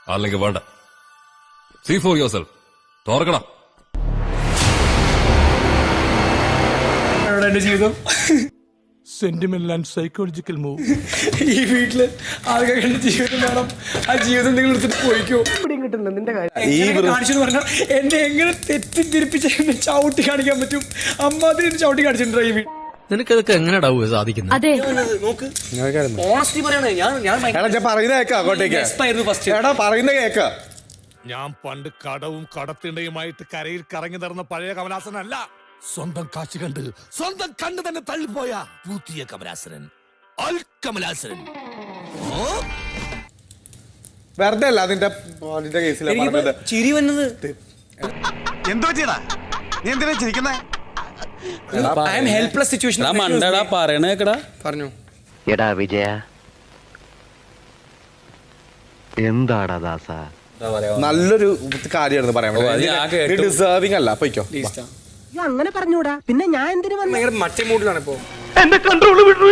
അല്ലെങ്കിൽ വേണ്ട. See for yourself. തോർക്കണം. എന്റെ ജീവിതം സെന്റിമെന്റൽ ആൻഡ് സൈക്കോളജിക്കൽ മൂവ്. ഈ വീട്ടില് ആൾക്കാരുടെ ജീവിതം വേണം. ആ ജീവിതം നിങ്ങൾ എടുത്തിട്ട് പോയിക്കോ. കാണിച്ചു പറഞ്ഞാൽ എന്നെ എങ്ങനെ തെറ്റിദ്ധരിപ്പിച്ച് ചവിട്ടി കാണിക്കാൻ പറ്റും? അമ്മാതിരി ചവിട്ടി കാണിച്ചിട്ടുണ്ടോ ഈ വീട്? നിനക്കതൊക്കെ എങ്ങനെയാ സാധിക്കുന്നത്? അതെ നോക്ക്, ഓണസ്റ്റി പറയണേ. ഞാൻ പറയുന്ന കേക്കാ അങ്ങോട്ടേക്ക് പറയുന്ന കേക്കാ. ഞാൻ പണ്ട് കടവും കടത്തിണ്ടയുമായിട്ട് കരയിൽ കറങ്ങി നടന്ന പഴയ കമലാസനല്ല. സ്വന്തം കാശ് കണ്ട് സ്വന്തം കണ്ണ് തന്നെ തള്ളിപ്പോയ പുതിയ കമലാസനൻ, അൽ കമലാസനൻ. വെറുതെ അല്ല അതിന്റെ കേസിൽ ചിരി വന്നത്. എന്തോ ചെയ്താ നീ എന്തിനാ ചിരിക്കുന്നേ? I am helpless situation. പറഞ്ഞു എടാ വിജയ, എന്താടാ ദാസ? നല്ലൊരു കാര്യമായിരുന്നു പറയാൻ. ഡിസേർവിംഗ് അല്ല. പൊയ്ക്കോ. അങ്ങനെ പറഞ്ഞൂടാ. പിന്നെ ഞാൻ എന്തിനു വന്നു? മറ്റേ മൂഡിലാണ് ഇപ്പോ. എന്നെ കൺട്രോൾ വിട്ടു.